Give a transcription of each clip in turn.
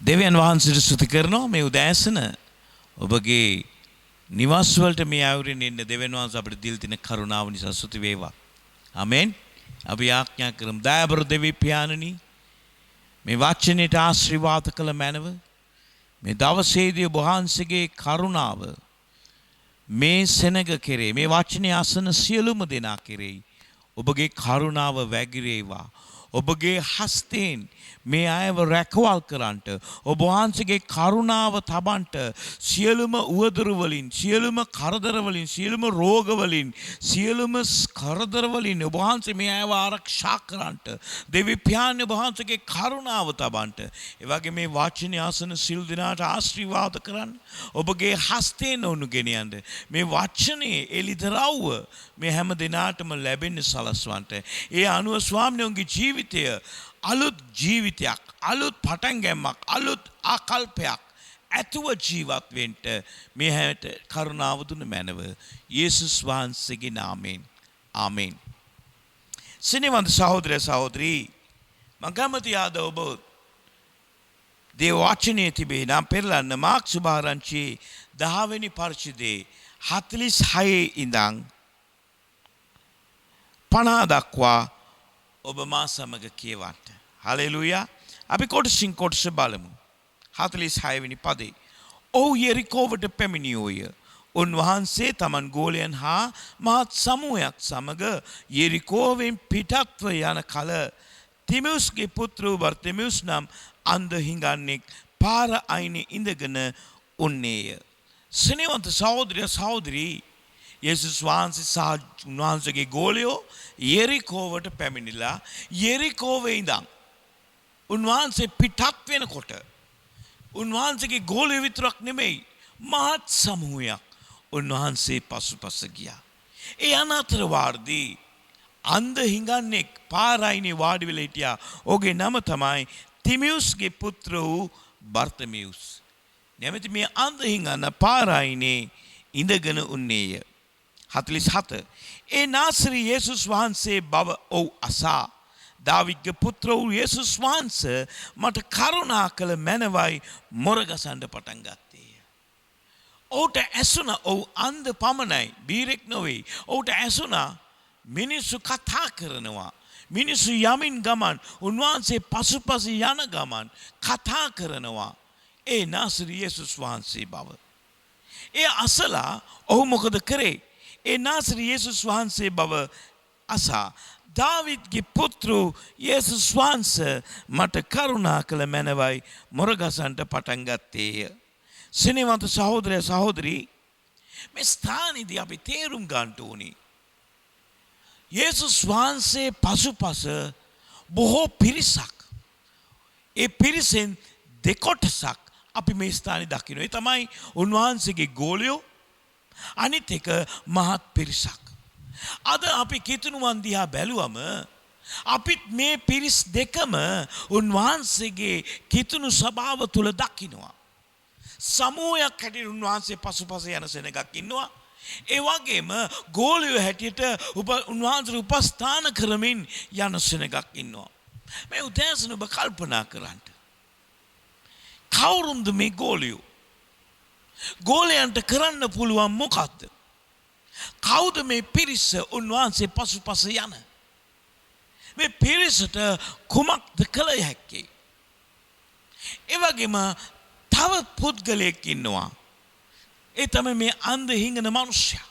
දෙවියන් වහන්සේට ස්තුති කරනවා මේ උදෑසන ඔබගේ නිවාස වලට මේ ආයුරින් ඉන්න දෙවියන් වහන්සේ අපිට දීලා තියෙන කරුණාව නිසා ස්තුති වේවා. ආමෙන්. අපි ආඥා කරමු. දයාබර දෙවි පියාණනි මේ වචනයට ආශිර්වාද කළ මැනව මේ දවසේදී ඔබ වහන්සේගේ කරුණාව මේ සෙනග කෙරේ මේ වචනේ අසන සියලුම දෙනා කෙරෙහි ඔබගේ කරුණාව වැగిරේවා. ඔබගේ හස්තයෙන් මේ අයව රැකවල් කරන්නට ඔබ වහන්සේගේ කරුණාව තබන්නට සියලුම උවදුරු වලින් සියලුම කරදර වලින් සියලුම රෝග වලින් සියලුම කරදර වලින් ඔබ වහන්සේ මේ අයව ආරක්ෂා කරන්නට දෙවි පියාණන් ඔබ වහන්සේගේ කරුණාව තබන්නට ඒ වගේ මේ වාචිනේ ආසන සිල් දිනාට ආශිර්වාද කරන්න ඔබගේ හස්තයෙන් උණු ගෙනියන්න මේ වචනේ එලිදරව්ව මේ හැම දිනාටම ලැබෙන්න සලස්වන්නට ඒ අනුව ස්වාමීන්ගේ ජීවිතය අලුත් ජීවිතයක් අලුත් පටන් ගැනීමක් අලුත් ආකල්පයක් ඇතුව ජීවත් වෙන්න මේ හැට කරුණාව දුන්න මැනව යේසුස් වහන්සේගේ නාමයෙන් ආමෙන්. සිනවන්ත සහෝදර සහෝදරී මම කැමති ආද ඔබ දේව වචනේ තිබේ නම් පෙරලන්න මාර්ක් සුභාරංචි 10 වෙනි පරිච්ඡේදයේ 46 ඉඳන් 50 දක්වා ඔබ මා සමග කියවන්න. හලෙලූයා. අපි කොටසින් කොටස බලමු. 46 වෙනි පදේ. ඔහු යෙරිකෝවට පැමිණියෝය. උන්වහන්සේ තමන් ගෝලයන් හා මහත් සමූහයක් සමග යෙරිකෝවෙන් පිටත්ව යන කල තිමෙවුස්ගේ පුත්‍ර වූ බර්තිමෙවුස් නම් අන්ධ හිඟන්නෙක් පාර අයිනේ ඉඳගෙන උන්නේය. ස්නේහවන්ත සහෝදරය සහෝදරී යේසුස් වහන්සේ සහ උන්වහන්සේගේ ගෝලයෝ යෙරිකෝවට පැමිණිලා යෙරිකෝවේ ඉඳන් උන්වහන්සේ පිටත් වෙනකොට උන්වහන්සේගේ ගෝලයෝ විතරක් නෙමෙයි මහත් සමූහයක් උන්වහන්සේ පසුපස ගියා. ඒ අනතර වාර්දී අන්ධ හිඟන්නෙක් පාරයිනේ වාඩි වෙලා හිටියා. ඔහුගේ නම තමයි තිමෙවුස්ගේ පුත්‍ර වූ බර්තිමෙවුස්. නැමෙති මේ අන්ධ හිඟන්න පාරයිනේ ඉඳගෙන උන්නේය. 47 ඒ නාසරී යේසුස් වහන්සේ බව ඔව් අසා දාවිද්ගේ පුත්‍ර වූ යේසුස් වහන්සේ මට කරුණා කළ මැනවයි මොරගසන්න පටන් ගත්තේ. ඔහුට ඇසුණා ඔව් අන්ධ පමණයි බීරෙක් නොවේ. ඔහුට ඇසුණා මිනිස්සු කතා කරනවා. මිනිස්සු යමින් ගමන් උන්වහන්සේ පසුපස යන ගමන් කතා කරනවා. ඒ නාසරී යේසුස් වහන්සේ බව. ඒ අසලා ඔහු මොකද කරේ? ඒ නාසරී යේසුස් වහන්සේ බව අසා දාවිද්ගේ පුත්‍ර යේසුස් වහන්සේ මට කරුණා කළ මැනවයි මොරගසන්ට පටන් ගත්තේය. ස්නේහවන්ත සහෝදරය සහෝදරී මේ ස්ථානයේදී අපි තේරුම් ගන්න ඕනේ යේසුස් වහන්සේ පසුපස බොහෝ පිරිසක් ඒ පිරිසෙන් දෙකොටසක් අපි මේ ස්ථානයේ දකින්න. ඒ තමයි උන්වහන්සේගේ ගෝලයෝ අනිත් එක මහත් පිරිසක්. අද අපි කිතුණුවන් දිහා බැලුවම අපිත් මේ පිරිස් දෙකම උන්වහන්සේගේ කිතුණු ස්වභාව තුල දකින්නවා. සමූහයක් හැටියට උන්වහන්සේ පසුපස යන සෙනගක් ඉන්නවා. ඒ වගේම ගෝලියෝ හැටියට උන්වහන්සේ උපස්ථාන කරමින් යන සෙනගක් ඉන්නවා. මේ උදෑසන ඔබ කල්පනා කරන්න. කවුරුන්ද මේ ගෝලියෝ? ගෝලයන්ට කරන්න පුළුවන් මොකක්ද? කවුද මේ පිරිස උන්වහන්සේ පසුපස යන? මේ පිරිසට කුමක්ද කළ හැක්කේ? ඒ වගේම තව පුද්ගලයෙක් ඉන්නවා. ඒ තමයි මේ අන්ධ හිඟන මනුෂ්‍යයා.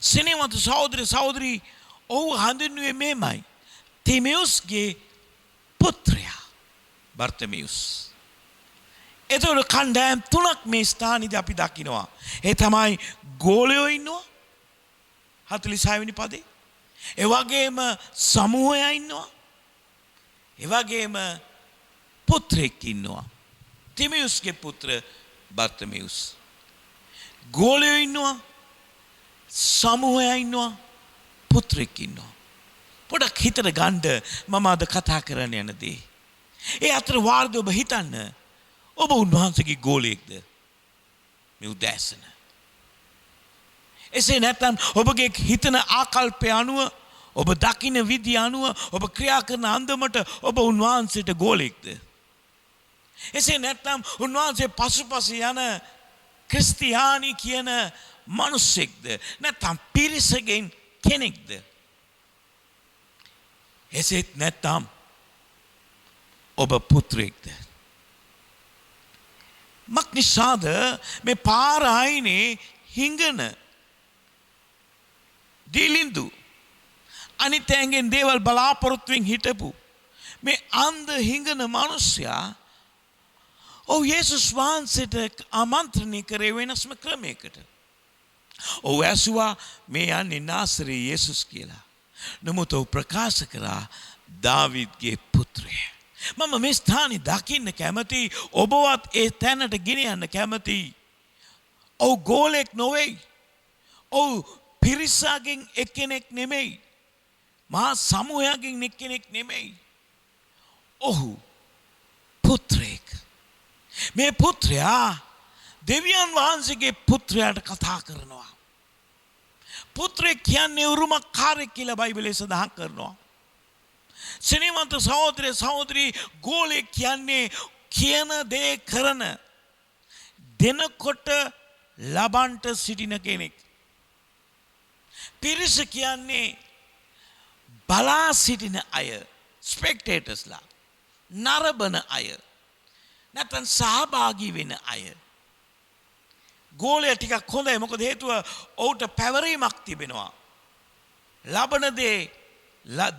ස්නේහවන්ත සහෝදර සහෝදරී ඔහු හඳුන්වන්නේ මේමයි. තිමෙවුස්ගේ පුත්‍රයා බර්තිමෙවුස්. එතකොට කණ්ඩායම් තුනක් මේ ස්ථානයේදී අපි දකිනවා. ඒ තමයි ගෝලයෝ ඉන්නවා 46 වෙනි පදේ. ඒ වගේම සමූහය ඉන්නවා. ඒ වගේම පුත්‍රයෙක් ඉන්නවා. තිමෙවුස්ගේ පුත්‍ර බර්තිමෙවුස්. ගෝලයෝ ඉන්නවා. සමූහය ඉන්නවා. පුත්‍රයෙක් ඉන්නවා. පොඩක් හිතට ගන්න මම අද කතා කරන්න යන දේ. ඒ අතර වාර්ධ ඔබ හිතන්න ඔබ උන්වහන්සේගේ ගෝලයෙක්ද මේ උදෑසන? එසේ නැත්නම් ඔබගේ හිතන ආකල්පය අනුව ඔබ දකින්න විදිය අනුව ඔබ ක්‍රියා කරන අන්දමට ඔබ උන්වහන්සේට ගෝලයෙක්ද? එසේ නැත්නම් උන්වහන්සේ පසුපස යන ක්‍රිස්තියානි කියන මිනිසෙක්ද නැත්නම් පිරිසගෙන් කෙනෙක්ද? එසේත් නැත්නම් ඔබ පුත්‍රයෙක්ද? මක්නිසාද මේ පාර අයිනේ හිඟන දිලිඳු අනිත් ඇඟෙන් දේවල් බලාපොරොත්තුෙන් හිටපු මේ අන්ධ හිඟන මිනිසයා යේසුස් වහන්සේට ආමන්ත්‍රණය කරේ වෙනස්ම ක්‍රමයකට. ඇසුවා මේ යන්නේ නාසරේ යේසුස් කියලා. නමුත් ඔහු ප්‍රකාශ කරා දාවිද්ගේ පුත්‍රය. මම මේ ස්ථානේ දකින්න කැමති, ඔබවත් ඒ තැනට ගෙන යන්න කැමති. ඔහු ගෝලෙක් නොවේයි. ඔහු පිරිසගෙන් එක්කෙනෙක් නෙමෙයි. මහා සමූහයෙන් එක්කෙනෙක් නෙමෙයි. ඔහු පුත්‍රයෙක්. මේ පුත්‍රයා දෙවියන් වහන්සේගේ පුත්‍රයාට කතා කරනවා. පුත්‍රයෙක් කියන්නේ උරුමකාරයෙක් කියලා බයිබලයේ සඳහන් කරනවා. සිනීවන්ත සහෝදරේ සහෝදරී, ගෝලෙක් කියන්නේ කියන දේ කරන දෙනකොට ලබන්ට සිටින කෙනෙක්. පිරිස කියන්නේ බලා සිටින අය, ස්පෙක්ටේටර්ස්ලා, නරඹන අය, නැත්නම් සහභාගී වෙන අය. ගෝලයා ටිකක් හොඳයි, මොකද හේතුව ඔහුට පැවරීමක් තිබෙනවා. ලබන දේ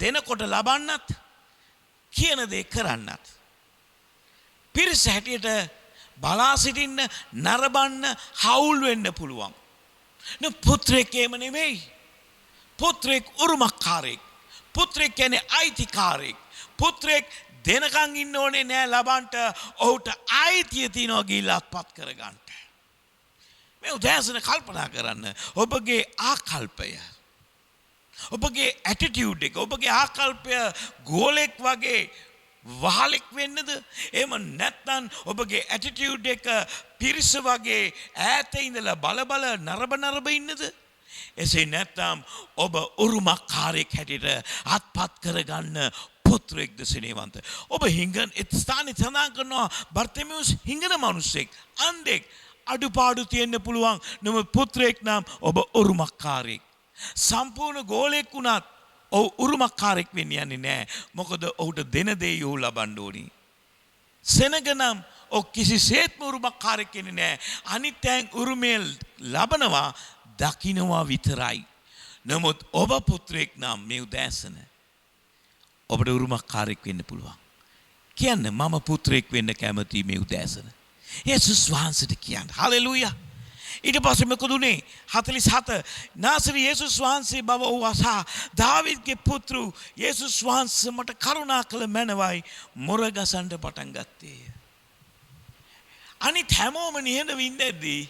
දෙනකොට ලබන්නත්, කියන දේ කරන්නත්. පිරිස හැටියට බලා සිටින්න, නරඹන්න, හවුල් වෙන්න පුළුවන්. පුත්‍රයෙක් එහෙම නෙමෙයි. පුත්‍රයෙක් උරුමකාරයෙක්. පුත්‍රයෙක් කියන්නේ අයිතිකාරයෙක්. පුත්‍රයෙක් දෙනකන් ඉන්න ඕනේ නෑ ලබන්ට. ඔහුට අයිතිය තියනවා ගිහිල්ලා අත්පත් කරගන්න. මේ උදෑසන කල්පනා කරන්න. ඔබගේ ආකල්පය, ඔබගේ ඇටිටියුඩ් එක, ඔබගේ ආකල්පය ගෝලෙක් වගේ වහලෙක් වෙන්නද? එහෙම නැත්නම් ඔබගේ ඇටිටියුඩ් එක පිරිස වගේ ඈත ඉඳලා බල නරඹ ඉන්නද? එසේ නැත්නම් ඔබ උරුමකාරයෙක් හැටියට අත්පත් කරගන්න පුත්‍රයෙක්ද සිනේවන්ත? ඔබ හිඟන ස්ථානේ සඳහන් කරනවා බර්තිමෙවුස් හිඟන මිනිසෙක්, අන්ධෙක්, අඩුපාඩු තියෙන්න පුළුවන්. නමුත් පුත්‍රයෙක් නම් ඔබ උරුමකාරයෙක්. සම්පූර්ණ ගෝලෙක් වුණත් ඔහු උරුමකාරයෙක් වෙන්න යන්නේ නැහැ. මොකද ඔහුට දෙන දේ ඔහු ලබන්න ඕනි. සෙනග නම් ඔහු කිසිසේත්ම උරුමකාරයෙක් වෙන්නේ නැහැ. අනිත්යෙන් උරුමය ලබනවා, දකින්නවා විතරයි. නමුත් ඔබ පුත්‍රයෙක් නම් මේ උදෑසන ඔබට උරුමකාරයෙක් වෙන්න පුළුවන්. කියන්න මම පුත්‍රයෙක් වෙන්න කැමතියි මේ උදෑසන. යේසුස් වහන්සේට කියන්න. හලෙලූයා. ඊට පස්සේ මොකද උනේ? 47 නාසරේ යේසුස් වහන්සේ බව ඔහු අසා දාවිද්ගේ පුත්‍රු යේසුස් වහන්සේ මට කරුණා කළ මැනවයි මොරගසන්න පටන් ගත්තේ. අනිත් හැමෝම නිහඬව ඉඳද්දී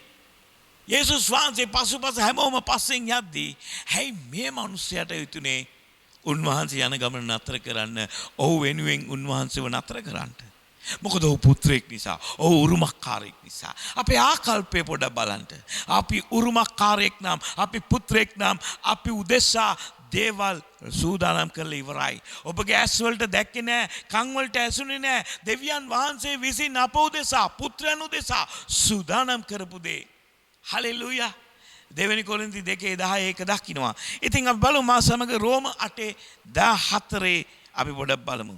යේසුස් වහන්සේ පසුපස හැමෝම පස්සෙන් යද්දී හැයි මේ මිනිස්සයාට හිතුනේ උන්වහන්සේ යන ගමන නතර කරන්න, ඔහු වෙනුවෙන් උන්වහන්සේව නතර කරන්න. මොකද ඔහු පුත්‍රයෙක් නිසා, ඔහු උරුමකාරයෙක් නිසා. අපේ ආකල්පය පොඩ්ඩක් බලන්න. අපි උරුමකාරයෙක් නම්, අපි පුත්‍රයෙක් නම්, අපි උදෙසා දේවල් සූදානම් කරලා ඉවරයි. ඔබගේ ඇස් වලට දැක්කේ නැහැ, කන් වලට ඇසුනේ නැහැ. දෙවියන් වහන්සේ විසින් අප උදෙසා, පුත්‍රයන් උදෙසා සූදානම් කරපු දේ. හලෙලූයා. දෙවෙනි කොරින්ති 2:11 දකින්නවා. ඉතින් අපි බලමු මා සමග රෝම 8:14 අපි පොඩ්ඩක් බලමු.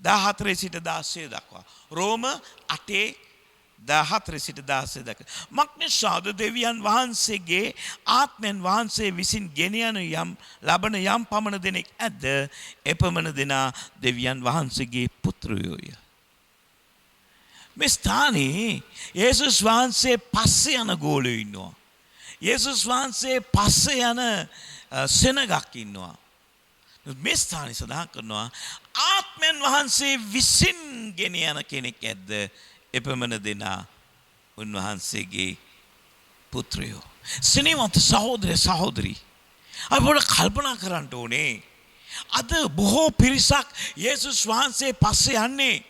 14 සිට 16 දක්වා. රෝම 8:14 සිට 16 දක්වා. මක්නිසාද දෙවියන් වහන්සේගේ ආත්මයන් වහන්සේ විසින් ගෙන යන ලබන යම් පමණ දෙනෙක් ඇද්ද, එපමණ දෙනා දෙවියන් වහන්සේගේ පුත්‍රයෝය. මේ ස්ථානේ යේසුස් වහන්සේ පස්සේ යන ගෝලයෝ ඉන්නවා. යේසුස් වහන්සේ පස්සේ යන සෙනගක් ඉන්නවා. මේ ස්ථානේ සඳහන් කරනවා ආත්මයන් වහන්සේ විසින් ගෙන යන කෙනෙක් ඇද්ද, එපමණ දෙනා උන්වහන්සේගේ පුත්‍රයෝ. සිනීවන්ත සහෝදර සහෝදරී, අපිට කල්පනා කරන්න ඕනේ අද බොහෝ පිරිසක් යේසුස් වහන්සේ පස්සේ යන්නේ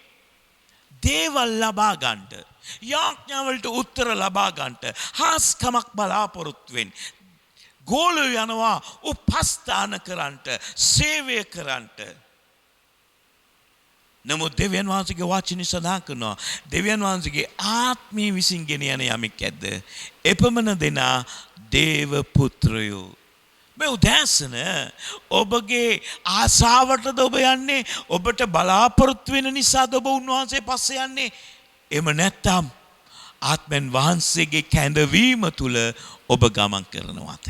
දේවල් ලබා ගන්නට, යාඥාවලට උත්තර ලබා ගන්නට, හාස්කමක් බලාපොරොත්තු වෙන්න. ගෝලයෝ යනවා උපස්ථාන කරන්නට, සේවය කරන්නට. නමුත් දෙවියන් වහන්සේගේ වචනේ සඳහන් කරනවා දෙවියන් වහන්සේගේ ආත්මය විසින් ගෙන යන යමෙක් ඇද්ද? එපමණ දෙනා දේව පුත්‍රයෝ. මේ උදෑසන ඔබගේ ආසාවටද ඔබ යන්නේ? ඔබට බලාපොරොත්තු වෙන නිසාද ඔබ උන්වහන්සේ පස්සේ යන්නේ? එම නැත්තම් ආත්මෙන් වහන්සේගේ කැඳවීම තුල ඔබ ගමන් කරනවාද?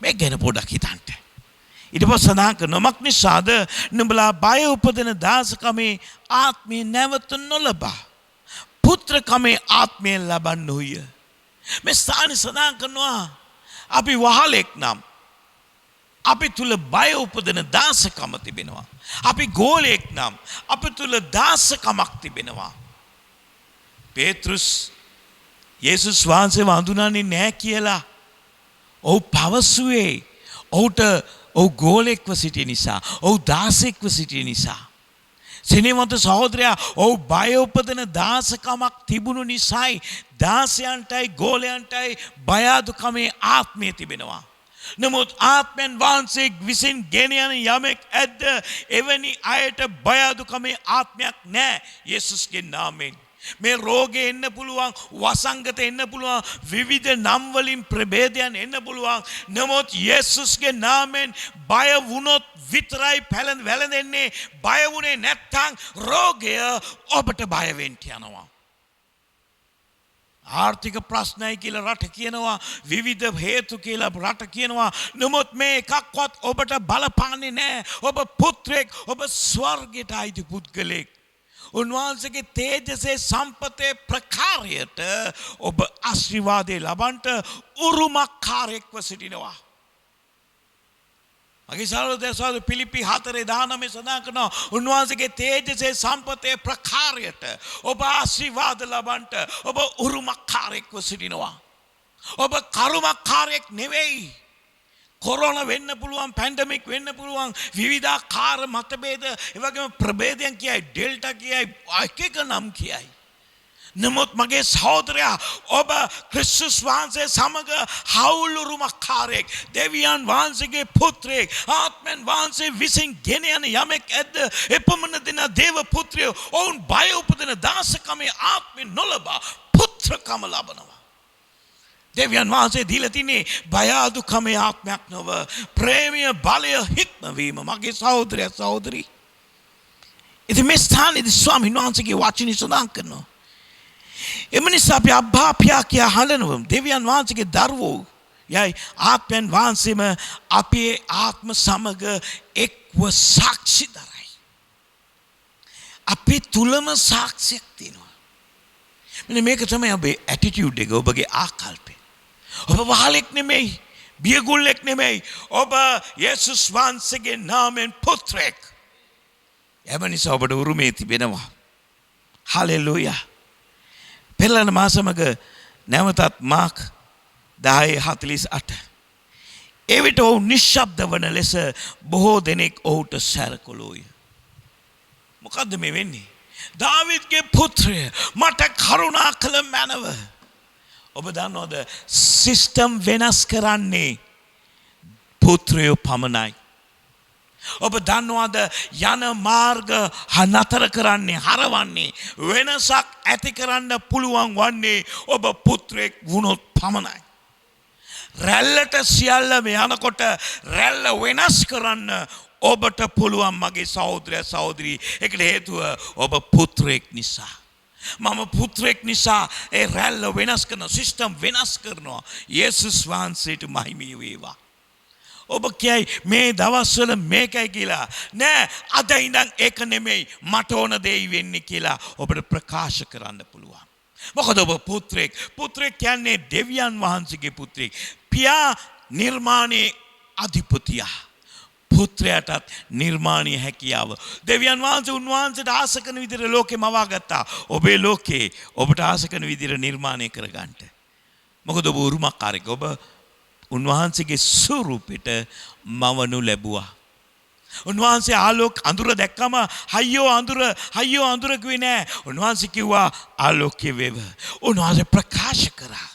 මේ ගැන පොඩ්ඩක් හිතන්න. ඊට පස්සේ සඳහන් කරනවා මක් නිසාද නුඹලා බය උපදින දාසකමේ ආත්මය නැවත නොලබා පුත්‍රකමේ ආත්මය ලබන්නෝය. මේ ස්ථානේ සඳහන් කරනවා අපි වහලෙක් නම් අපි තුල බය උපදින දාසකම තිබෙනවා. අපි ගෝලෙක් නම් අපි තුල දාසකමක් තිබෙනවා. පේත්‍රුස් යේසුස් වහන්සේව හඳුනන්නේ නැහැ කියලා ඔහු පවසුවේ ඔහුට ඔහු ගෝලෙක්ව සිටිය නිසා, ඔහු දාසෙක්ව සිටිය නිසා. සෙනෙහවන්ත සහෝදරයා ඔහු බය උපදින දාසකමක් තිබුණු නිසායි දාසයන්ටයි ගෝලයන්ටයි බය අඩුකමේ ආත්මය තිබෙනවා. නමුත් ආත්මයන් වහන්සේ විසින් ගෙන යන යමෙක් ඇද්ද? එවැනි අයට බය අඩුකමේ ආත්මයක් නැහැ යේසුස්ගේ නාමයෙන්. මේ රෝගේ එන්න පුළුවන්, වසංගත එන්න පුළුවන්, විවිධ නම් වලින් ප්‍රභේදයන් එන්න පුළුවන්. නමුත් යේසුස්ගේ නාමයෙන් බය වුණොත් විතරයි වැළඳෙන්නේ. බය වුණේ නැත්නම් රෝගය ඔබට බය වෙන්න යනවා. ආර්ථික ප්‍රශ්නයි කියලා රට කියනවා, විවිධ හේතු කියලා රට කියනවා. නමුත් මේ එකක්වත් ඔබට බලපාන්නේ නැහැ. ඔබ පුත්‍රයෙක්, ඔබ ස්වර්ගයට අයිති පුද්ගලෙක්. උන්වහන්සේගේ තේජසේ සම්පතේ ප්‍රකාරයට ඔබ ආශිර්වාදේ ලබන්ට උරුමකාරයෙක්ව සිටිනවා. මගේ සහෝදරයෝ පිලිපි 4:19 සඳහන් කරනවා උන්වහන්සේගේ තේජසේ සම්පතේ ප්‍රකාරයට ඔබ ආශිර්වාද ලබන්ට ඔබ උරුමකාරයෙක්ව සිටිනවා. ඔබ කරුමකාරයෙක් නෙවෙයි. කොරෝනා වෙන්න පුළුවන්, පැන්ඩමික් වෙන්න පුළුවන්, විවිධාකාර මතභේද, ඒ වගේම ප්‍රභේදයන් කියයි, ඩෙල්ටා කියයි, එක නම් කියයි. නමුත් මගේ සහෝදරයා ඔබ ක්‍රිස්තුස් වහන්සේ සමග හවුලුරුමකාරයෙක්, දෙවියන් වහන්සේගේ පුත්‍රයෙක්, ආත්මයන් වහන්සේ විසින් ගෙන යන යමෙක් ඇද්ද? එපමණ දෙන දේව පුත්‍රයෝ ඔවුන් බය උපදින දාසකමේ ආත්මෙ නොලබා පුත්‍රකම ලබනවා. දෙවියන් වහන්සේ දීලා තින්නේ බය අඩුකමේ ආත්මයක් නොව ප්‍රේමීය බලය හික්මවීම. මගේ සහෝදරයා සහෝදරි, ඉතින් මේ ස්ථානයේදී ස්වාමීන් වහන්සේගේ වචනේ සඳහන් කරනවා එම නිසා අපි අබ්බා පියා කියා හඬනවා. දෙවියන් වහන්සේගේ දරුවෝ යයි ආත්මයන් වහන්සේම අපේ ආත්ම සමග එක්ව සාක්ෂි දරයි. අපි තුලම සාක්ෂියක් තියෙනවා. මෙන්න මේක තමයි ඔබේ ඇටිටියුඩ් එක, ඔබගේ ආකල්පය. ඔබ වහලෙක් නෙමෙයි, බියගුල්ලෙක් නෙමෙයි. ඔබ යේසුස් වහන්සේගේ නාමයෙන් පුත්‍රයෙක්. එම නිසා ඔබට උරුමේ තිබෙනවා. හලෙලූයා. පෙරළන මාසමක නැවතත් මාක් 10:48 එවිට ඔහු නිශ්ශබ්ද වන ලෙස බොහෝ දෙනෙක් ඔහුට සැරකළෝය. මොකද්ද මේ වෙන්නේ? දාවිද්ගේ පුත්‍රය මට කරුණා කළ මැනව. ඔබ දන්නවද සිස්ටම් වෙනස් කරන්නේ පුත්‍රයෝ පමණයි. ඔබ දන්නවද යන මාර්ග නතර කරන්නේ, හරවන්නේ, වෙනසක් ඇති කරන්න පුළුවන් වන්නේ ඔබ පුත්‍රයෙක් වුණොත් පමණයි. රැල්ලට සියල්ලම යනකොට රැල්ල වෙනස් කරන්න ඔබට පුළුවන් මගේ සහෝදරය සහෝදරී. ඒකට හේතුව ඔබ පුත්‍රයෙක් නිසා. මම පුත්‍රයෙක් නිසා ඒ රැල්ල වෙනස් කරන සිස්ටම් වෙනස් කරනවා. යේසුස් වහන්සේට මහිමය වේවා. ඔබ කියයි මේ දවස්වල මේකයි කියලා. නෑ, අද ඉඳන් ඒක නෙමෙයි මට ඕන දෙයි වෙන්නේ කියලා ඔබට ප්‍රකාශ කරන්න පුළුවන්. මොකද ඔබ පුත්‍රයෙක්. පුත්‍රයෙක් කියන්නේ දෙවියන් වහන්සේගේ පුත්‍රයෙක්. පියා නිර්මාණයේ අධිපතියා. පුත්‍රයාටත් නිර්මාණීය හැකියාව. දෙවියන් වහන්සේ උන්වහන්සේට ආස කරන විදිහට ලෝකෙ මවා ගත්තා. ඔබේ ලෝකේ ඔබට ආස කරන විදිහට නිර්මාණය කරගන්න. මොකද ඔබ උරුමකාරයෙක්. ඔබ උන්වහන්සේගේ ස්වරූපෙට මවනු ලැබුවා. උන්වහන්සේ ආලෝක අඳුර දැක්කම හයියෝ අඳුර කිව්වේ නෑ. උන්වහන්සේ කිව්වා ආලෝකය වේව. උන්වහන්සේ ප්‍රකාශ කරා.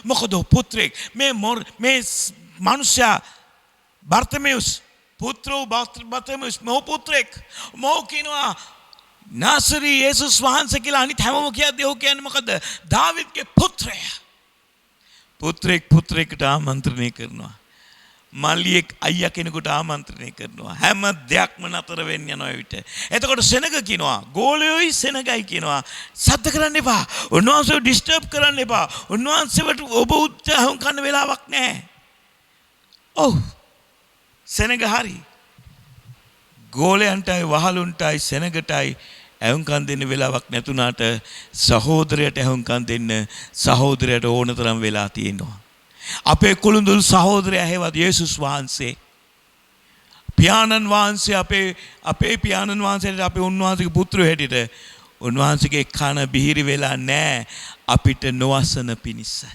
මොකද පුත්‍රයෙක් මේ මනුෂ්‍යයා බර්තමෙවුස් පුත්‍රෝ බර්තමෙවුස් මොහු පුත්‍රයෙක්. මොහු කියනවා නාසරී යේසුස් වහන්සේ කියලා අනිත් හැමෝම කියද්දී ඔහු කියන්නේ මොකද්ද? දාවිද්ගේ පුත්‍රයා. පුත්‍රයෙකුට ආමන්ත්‍රණය කරනවා. මල්ලියෙක් අයියා කෙනෙකුට ආමන්ත්‍රණය කරනවා. හැම දෙයක්ම නතර වෙන්න යනවා විට. එතකොට සෙනග කියනවා, ගෝලයෝයි සෙනගයි කියනවා, සද්ද කරන්න එපා. උන්වහන්සේව ඩිස්ටර්බ් කරන්න එපා. උන්වහන්සේවට ඔබ උත්සාහම් කරන්න වෙලාවක් නැහැ. ඔව්. සෙනග හරි. ගෝලයන්ටයි වහලුන්ටයි සෙනගටයි ඇහුම්කන් දෙන්න වෙලාවක් නැතුණාට සහෝදරයට ඇහුම්කන් දෙන්න සහෝදරයට ඕන තරම් වෙලා තියෙනවා. අපේ කුළුඳුල් සහෝදරයා හේවත් යේසුස් වහන්සේ පියාණන් වහන්සේ අපේ පියාණන් වහන්සේට අපේ උන්වහන්සේගේ පුත්‍රයෝ හැටියට උන්වහන්සේගේ කන බිහිරි වෙලා නැහැ අපිට නොවසන පිණිස.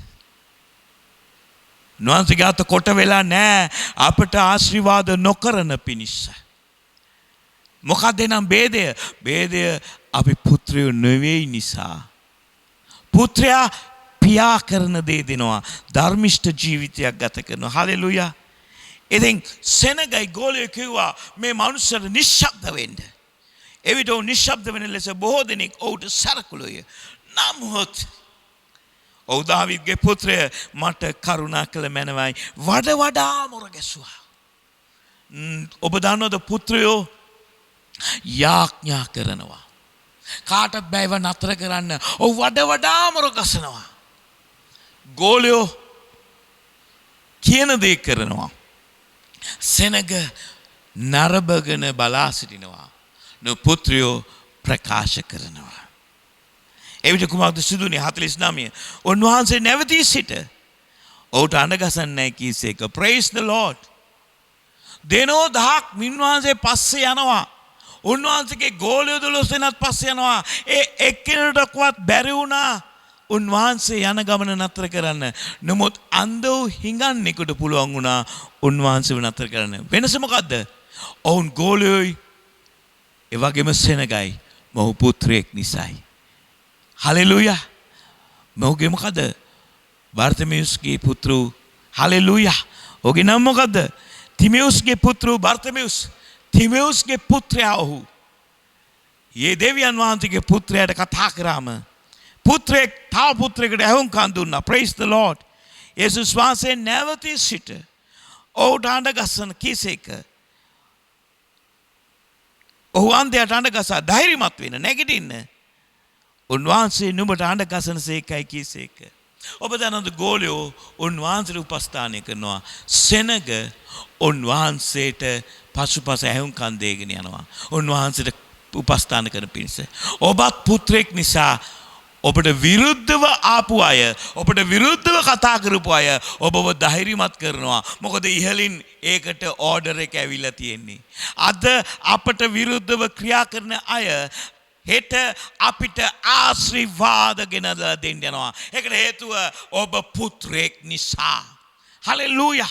උන්වහන්සේගේ අත කොට වෙලා නැහැ අපට ආශිර්වාද නොකරන පිණිස. මොකද නම් බේදය? බේදය අපි පුත්‍රයෝ නෙවෙයි නිසා. පුත්‍රයා පියා කරන දේ දෙනවා. ධර්මිෂ්ඨ ජීවිතයක් ගත කරනවා. හලෙලුයා. ඉතින් සෙනගයි ගෝලයෝ කිව්වා මේ මනුස්සර නිශ්ශබ්ද වෙන්න. එවිට ඔව් නිශ්ශබ්ද වෙන ලෙස බොහෝ දෙනෙක් ඔහුට සරකුළුය. නමුත් ඔව් දාවිද්ගේ පුත්‍රය මට කරුණා කළ මැනවයි වඩා මොර ගැසුවා. ඔබ දන්නවද පුත්‍රයෝ යාඥා කරනවා. කාටත් බෑව නතර කරන්න. ඔව් වඩා මොර ගසනවා. ගෝලයෝ කියන දේ කරනවා. සෙනග නරඹගෙන බලා සිටිනවා. පුත්‍රයෝ ප්‍රකාශ කරනවා. එවිට කුමක්ද සිදුනේ? 49. උන්වහන්සේ නැවතී සිට ඔහුට අඬ ගසන්නේ කීසේක. praise the lord. දෙනෝ දහක් මින්වහන්සේ පස්සේ යනවා. උන්වහන්සේගේ ගෝලයෝ 12 දෙනාත් පස්සේ යනවා. ඒ එක්කෙනෙකුටවත් බැරි වුණා උන්වහන්සේ යන ගමන නතර කරන්න. නමුත් අන්ධ වූ හිඟන්නෙකුට පුළුවන් වුණා උන්වහන්සේව නතර කරන්න. වෙනස මොකද්ද? ඔවුන් ගෝලයෝයි ඒ වගේම සෙනගයි මොහු පුත්‍රයෙක් නිසායි. හලෙලූයා. මොහුගේ මොකද? බර්තිමෙවුස්ගේ පුත්‍ර. හලෙලූයා. ඔහුගේ නම මොකද්ද? තිමෙවුස්ගේ පුත්‍ර බර්තිමෙවුස්. තිමෙවුස්ගේ පුත්‍රයා ඔහු. යේ දෙවියන් වහන්සේගේ පුත්‍රයාට කතා කරාම පුත්‍රයෙක් තව පුත්‍රයෙකුට ඇහුම්කන් දුන්නා. praise the lord. යේසුස් වහන්සේ නැවතී සිට ඔහුට අඬ ගසන කීසේක. ඔහු අන්ධයාට අඬ ගසා ධෛර්යමත් වෙන්න නැගිටින්න. උන්වහන්සේ නුඹට අඬ ගසන සේකයි කීසේක. ඔබ දන්නවද ගෝලයෝ උන්වහන්සේට උපස්ථානය කරනවා. සෙනග උන්වහන්සේට පසුපස ඇහුම්කන් දෙගෙන යනවා. උන්වහන්සේට උපස්ථාන කරන පිණිස. ඔබත් පුත්‍රයෙක් නිසා ඔබට විරුද්ධව ආපු අය, ඔබට විරුද්ධව කතා කරපු අය ඔබව ධෛර්යමත් කරනවා. මොකද ඉහලින් ඒකට ඕඩර් එක ඇවිල්ලා තියෙන්නේ. අද අපට විරුද්ධව ක්‍රියා කරන අය හෙට අපිට ආශිර්වාද ගෙනදලා දෙන්න යනවා. ඒකට හේතුව ඔබ පුත්‍රයෙක් නිසා. හලෙලූයා.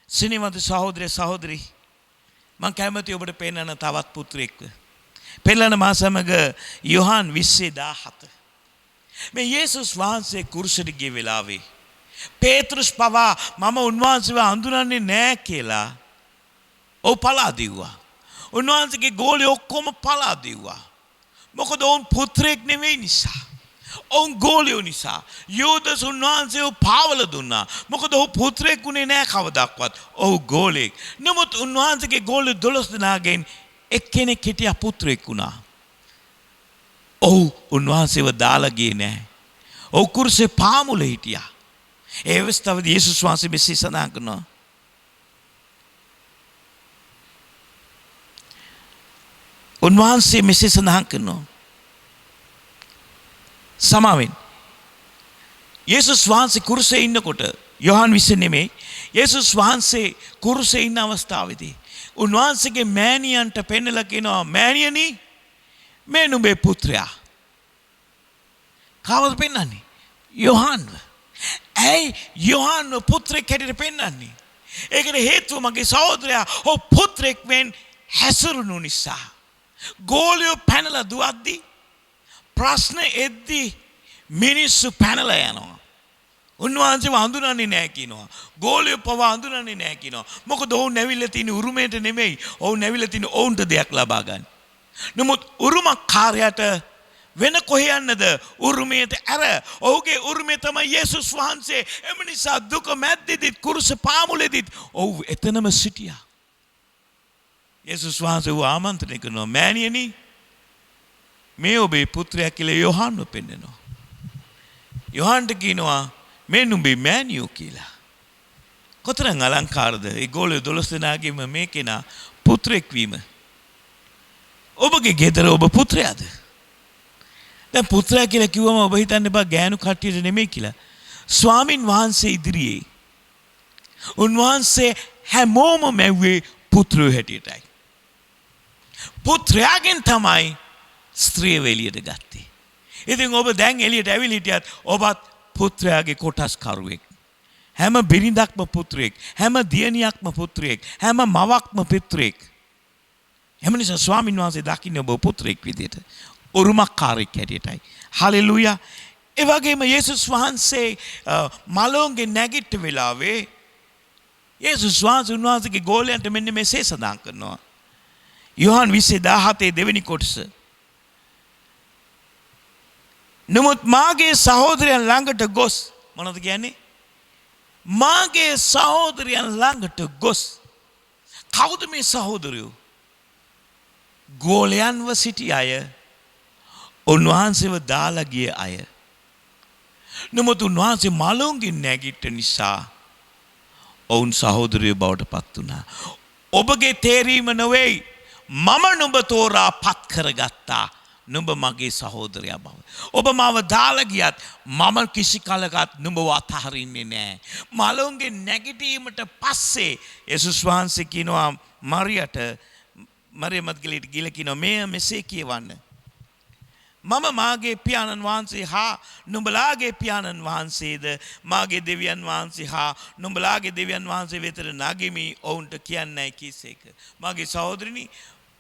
සිනමද සහෝදරය සහෝදරි, මම කැමති ඔබට පෙන්වන්න තවත් පුත්‍රයෙක්ව. පෙළන මා සමග යොහන් 20:17. මේ යේසුස් වහන්සේ කුරුසට ගිය වෙලාවේ පේතෘස් පවා මම උන්වහන්සේව හඳුනන්නේ නැහැ කියලා ඔව් පලා දිව්වා. උන්වහන්සේගේ ගෝලේ ඔක්කොම පලා දිව්වා. මොකද ඔවුන් පුත්‍රයෙක් නෙවෙයි නිසා. ඔවුන් ගෝලියෝ නිසා. යෝදස් උන්වහන්සේව පාවල දුන්නා. මොකද ඔහු පුත්‍රයෙක් වුණේ නැහැ කවදාවත්. ඔහු ගෝලෙක්. නමුත් උන්වහන්සේගේ ගෝලේ 12 දෙනාගෙන් එක්කෙනෙක් හිටියා පුත්‍රයෙක් වුණා. ඔහු උන්වහන්සේව දාලා ගියේ නැහැ. ඔහු කුරුසේ පාමුල හිටියා. ඒ අවස්ථාවේදී යේසුස් වහන්සේ මෙසේ සඳහන් කරනවා. උන්වහන්සේ මෙසේ සඳහන් කරනවා. සමාවෙන්. යේසුස් වහන්සේ කුරුසේ ඉන්නකොට යොහන් 20 නෙමෙයි. යේසුස් වහන්සේ කුරුසේ ඉන්න අවස්ථාවේදී උන්වහන්සේගේ මෑණියන්ට පෙන්නලා කියනවා, මෑණියනි මේ නුඹේ පුත්‍රයා. කවුද පෙන්නන්නේ? යොහන්ව. ඇයි යොහන්ව පුත්‍රයෙක් හැටියට පෙන්නන්නේ? ඒකට හේතුව මගේ සහෝදරයා ඔහු පුත්‍රයෙක් වෙන් හැසිරුණු නිසා. ගෝලියෝ පැනලා දුවද්දී ප්‍රශ්න එද්දී මිනිස්සු පැනලා යනවා. උන්වහන්සේව හඳුනන්නේ නැහැ කියනවා. ගෝලියෝ පවා හඳුනන්නේ නැහැ කියනවා. මොකද ඔවුන් නැවිලා තියෙන උරුමයට නෙමෙයි. ඔවුන් නැවිලා තියෙන ඔවුන්ට දෙයක් ලබා ගන්න. නමුත් උරුමකාරයාට වෙන කොහේ යන්නද? උරුමයට ඇර. ඔහුගේ උරුමය තමයි යේසුස් වහන්සේ. එම නිසා දුක මැද්දේදීත් කුරුස පාමුලේදීත් ඔහු එතනම සිටියා. යේසුස් වහන්සේ ආමන්ත්‍රණය කරනවා, මෑණියනි මේ ඔබේ පුත්‍රයා කියලා යොහන්ව පෙන්නනවා. යොහන්ට කියනවා මේ නුඹේ මෑණියෝ කියලා. කොතරම් අලංකාරද? ඒ ගෝලයේ 12 දෙනාගේම මේ කෙනා පුත්‍රෙක් වීම. ඔබගේ ගෙදර ඔබ පුත්‍රයාද? දැන් පුත්‍රයා කියලා කිව්වම ඔබ හිතන්න එපා ගෑනු කට්ටියට නෙමෙයි කියලා. ස්වාමින් වහන්සේ ඉදිරියේ උන්වහන්සේ හැමෝම මැව්වේ පුත්‍රයෝ හැටියටයි. පුත්‍රයාගෙන් තමයි ස්ත්‍රියව එළියට ගත්තේ. ඉතින් ඔබ දැන් එළියට ඇවිල්ලා හිටියත් ඔබත් පුත්‍රයාගේ කොටස්කරුවෙක්. හැම බිරිඳක්ම පුත්‍රයෙක්, හැම දියණියක්ම පුත්‍රයෙක්, හැම මවක්ම පුත්‍රයෙක්. එම නිසා ස්වාමීන් වහන්සේ දකින්නේ ඔබ පුත්‍රයෙක් විදියට, උරුමකාරයෙක් හැටියටයි. හලෙලූයා. ඒ වගේම යේසුස් වහන්සේ මලෝන්ගේ නැගිට වෙලාවේ යේසුස් වහන්සේ උන්වහන්සේගේ ගෝලයන්ට මෙන්න මෙසේ සඳහන් කරනවා. යොහන් 20:17 දෙවෙනි කොටස. නමුත් මාගේ සහෝදරයන් ළඟට ගොස්, මොනවද කියන්නේ? මාගේ සහෝදරයන් ළඟට ගොස්. කවුද මේ සහෝදරයෝ? ගෝලයන්ව සිටි අය, උන්වහන්සේව දාලා ගිය අය. නමුත් උන්වහන්සේ මලෝන්ගෙන් නැගිට නිසා ඔවුන් සහෝදරයෝ බවට පත් වුණා. ඔබගේ තේරීම නොවේයි, මම නුඹ තෝරා පත් කරගත්තා. නුඹ මගේ සහෝදරයා බව. ඔබ මාව දාලා ගියත් මම කිසි කලකත් නුඹව අතහරින්නේ නැහැ. මලෝන්ගේ නැගිටීමට පස්සේ යේසුස් වහන්සේ කියනවා මරියට, මරියම් මග්දලීට ගිහලා කියනවා මේ මෙසේ කියවන්න. මම මාගේ පියාණන් වහන්සේ හා නුඹලාගේ පියාණන් වහන්සේද මාගේ දෙවියන් වහන්සේ හා නුඹලාගේ දෙවියන් වහන්සේ වෙතට නගිමි ඔවුන්ට කියන්නයි කීසේක. මගේ සහෝදරනි,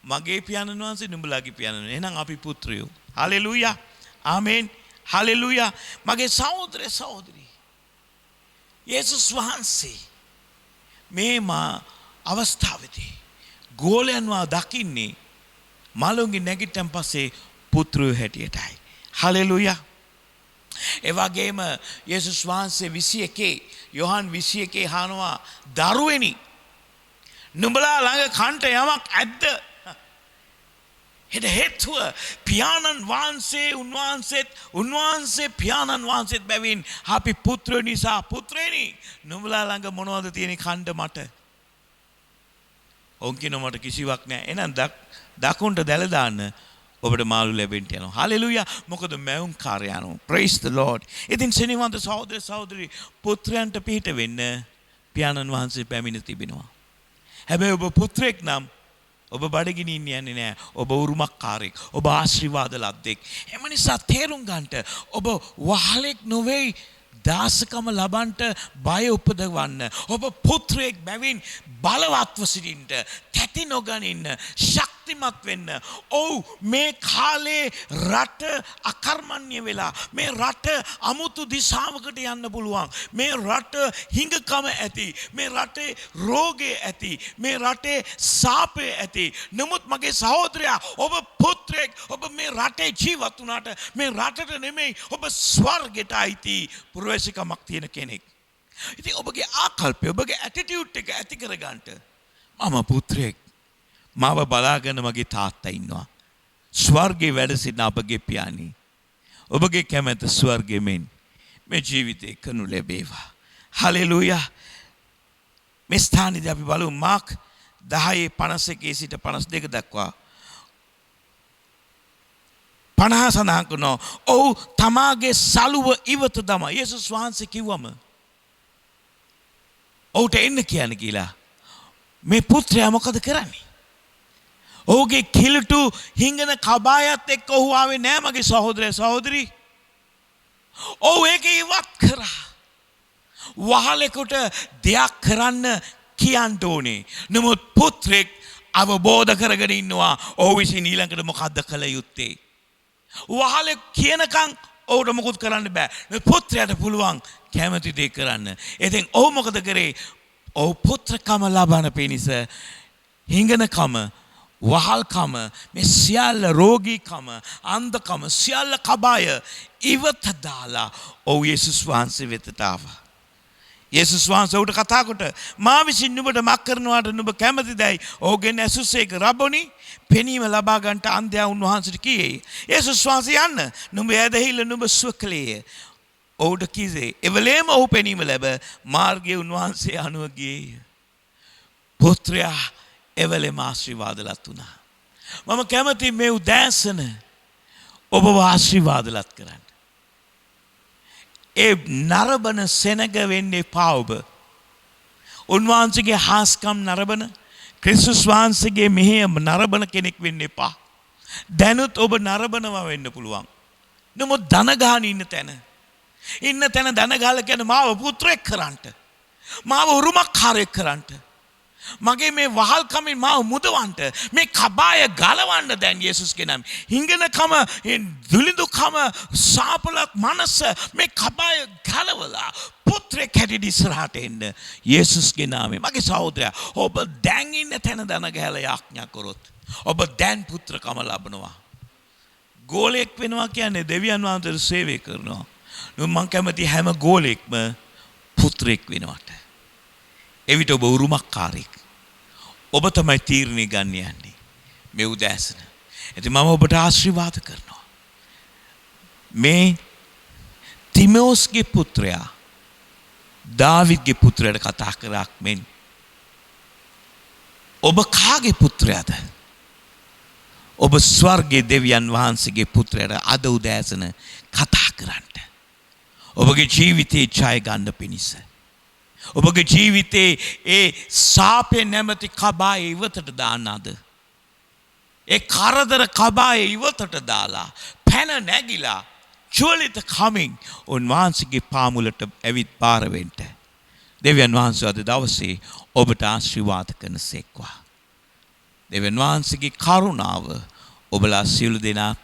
මගේ පියාණන් වහන්සේ නුඹලාගේ පියාණන්. එහෙනම් අපි පුත්‍රයෝ. හලෙලූයා. ආමේන්. හලෙලූයා. මගේ සහෝදර සහෝදරි, යේසුස් වහන්සේ මේ අවස්ථාවේදී ගෝලයන්ව දකින්නේ මලෝන්ගේ නැගිට්ටන් පස්සේ පුත්‍රයෝ හැටියටයි. හලෙලූයා. ඒ වගේම යේසුස් වහන්සේ 21 යොහන් 21 අහනවා, දරුවෙනි නුඹලා ළඟ කන්ට යමක් ඇද්ද? එද හේතුව පියාණන් වහන්සේ උන්වහන්සේ පියාණන් වහන්සේත් බැවින් අපි පුත්‍රයෝ නිසා, පුත්‍රයනි නුඹලා ළඟ මොනවද තියෙන්නේ කන්ට මට? ඔවුන් කියන මට කිසිවක් නැහැ. එහෙනම් දකුණට දැල දාන්න ඔබට මාළු ලැබෙන්න යනවා. හලෙලූයා. මොකද මැවුම් කාර්යයන්ෝ. praise the lord. ඉතින් සෙනෙහවන්ත සහෝදර සහෝදරි, පුත්‍රයන්ට පිහිට වෙන්න පියාණන් වහන්සේ පැමිණ තිබෙනවා. හැබැයි ඔබ පුත්‍රයෙක් නම් ඔබ බඩගිනින් යන්නේ නැහැ. ඔබ උරුමකාරයෙක්, ඔබ ආශිර්වාද ලද්දෙක්. එම නිසා තේරුම් ගන්නට ඔබ වහලෙක් නොවේ. දාසකම ලබන්ට බය උපදවන්න. ඔබ පුත්‍රයෙක් බැවින් බලවත්ව සිටින්න, තැති නොගනින්න, ශක්තිමත් වෙන්න. ඔව්, මේ කාලේ රට අකර්මණ්‍ය වෙලා, මේ රට අමුතු දිශාවකට යන්න පුළුවන්. මේ රට හිඟකම ඇති, මේ රටේ රෝගය ඇති, මේ රටේ සාපය ඇති. නමුත් මගේ සහෝදරයා, ඔබ පුත්‍රයෙක්, ඔබ මේ රටේ ජීවත් වුණාට මේ රටට නෙමෙයි, ඔබ ස්වර්ගයට අයිති ප්‍රවේශකමක් තියෙන කෙනෙක්. ඉතින් ඔබගේ ආකල්පය, ඔබගේ ඇටිටියුඩ් එක ඇති කරගන්නට, මම පුත්‍රයෙක්, මාව බලාගෙන මගේ තාත්තා ඉන්නවා. ස්වර්ගයේ වැඩ සිටින අපගේ පියාණන්, ඔබගේ කැමැත්ත ස්වර්ගෙමෙන් මේ ජීවිතේ කරනු ලැබේවා. හලෙලූයා. මේ ස්ථානයේදී අපි බලමු මාක් 10:51 සිට 52 දක්වා 50 සඳහන් කරනවා. ඔව්, තමාගේ සලුව ඉවත දමා. යේසුස් වහන්සේ කිව්වම ඔහුට එන්න කියන්නේ කියලා. මේ පුත්‍රයා මොකද කරන්නේ? ඔහුගේ කිලුටු හිඟන කබායත් එක්ක ඔහු ආවේ නෑ මගේ සහෝදරය සහෝදරි. ඔව්, ඒක ඉවත් කරා. වහලෙකුට දෙයක් කරන්න කියන්න ඕනේ. නමුත් පුත්‍රෙක් අවබෝධ කරගෙන ඉන්නවා ඔහු විසින් ඊළඟට මොකද්ද කළ යුත්තේ. වහලෙක් කියනකම් ඔහුට මොකුත් කරන්න බෑ. පුත්‍රයාට පුළුවන් කැමති දේ කරන්න. ඉතින් ඔහු මොකද කරේ? ඔහු පුත්‍රකම ලබන පිණිස හිඟනකම වහල්කම මේ සියල්ල රෝගීකම අන්ධකම සියල්ල කබාය ඉවත දාලා ඔව් යේසුස් වහන්සේ වෙතට ආවා. යේසුස් වහන්සේ උට කතා කොට මා විසින් නුඹට මක් කරනවාට නුඹ කැමතිදයි ඔහුගෙන් ඇසුසේක රබොනි පෙනීම ලබා ගන්නට අන්ධයා උන්වහන්සේට කියේ. යේසුස් වහන්සේ යන්න නුඹ ඇදහිල්ල නුඹ සුව කළේය. ඔහුට කීසේ එවලේම ඔහු පෙනීම ලැබ මාර්ගයේ උන්වහන්සේ අනුව ගියේය. පුත්‍රයා එවලේම ආශිර්වාදලත් වුණා. මම කැමති මේ උදෑසන ඔබව ආශිර්වාදලත් කරන්න. ඒ නරබන සෙනග වෙන්නේ එපා ඔබ. උන්වහන්සේගේ හාස්කම් නරබන ක්‍රිස්තුස් වහන්සේගේ මෙහෙය නරබන කෙනෙක් වෙන්න එපා. දැනුත් ඔබ නරබනවා වෙන්න පුළුවන්. නමුත් දන ගහන ඉන්න තැන දන ගහලා කියන්නේ මාව පුත්‍රයෙක් කරන්නට. මාව උරුමකාරයෙක් කරන්නට. මගේ මේ වහල්කමින් මාව මුදවන්නට මේ කබාය ගලවන්න දැන් යේසුස්ගේ නම. හිඟනකම දුලිඳුකම සාපලක් මනස මේ කබාය ගලවලා පුත්‍රයෙක් හැටියට ඉස්සරහට එන්න යේසුස්ගේ නාමයෙන්. මගේ සහෝදරයා ඔබ දැන් ඉන්න තැන දන ගහලා යාඥා කරොත් ඔබ දැන් පුත්‍රකම ලබනවා. ගෝලෙක් වෙනවා කියන්නේ දෙවියන් වහන්සේට සේවය කරනවා. මම කැමති හැම ගෝලෙක්ම පුත්‍රයෙක් වෙනවට. එවිට ඔබ උරුමකාරයෙක්. ඔබ තමයි තීරණය ගන්න යන්නේ මේ උදෑසන. ඉතින් මම ඔබට ආශිර්වාද කරනවා. මේ තිමෝස්ගේ පුත්‍රයා දාවිද්ගේ පුත්‍රයාට කතා කරාක් මෙන් ඔබ කාගේ පුත්‍රයාද? ඔබ ස්වර්ගයේ දෙවියන් වහන්සේගේ පුත්‍රයාට අද උදෑසන කතා කරන්න. ඔබගේ ජීවිතේ ජය ගන්න පිණිස. ඔබගේ ජීවිතේ ඒ සාපේ නැමැති කබාය ඉවතට දාන්න අද. ඒ කරදර කබාය ඉවතට දාලා පැන නැගිලා චුවලිත කමින් උන්වහන්සේගේ පාමුලට ඇවිත් පාර වෙන්න. දෙවියන් වහන්සේ අද දවසේ ඔබට ආශිර්වාද කරනසේක්වා. දෙවියන් වහන්සේගේ කරුණාව ඔබලා සියලු දෙනාත්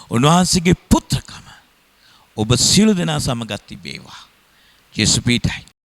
උන්වහන්සේගේ පුත්‍රකම ඔබ සියලු දෙනා සමගත් තිබේවා. යේසු පීඨයි.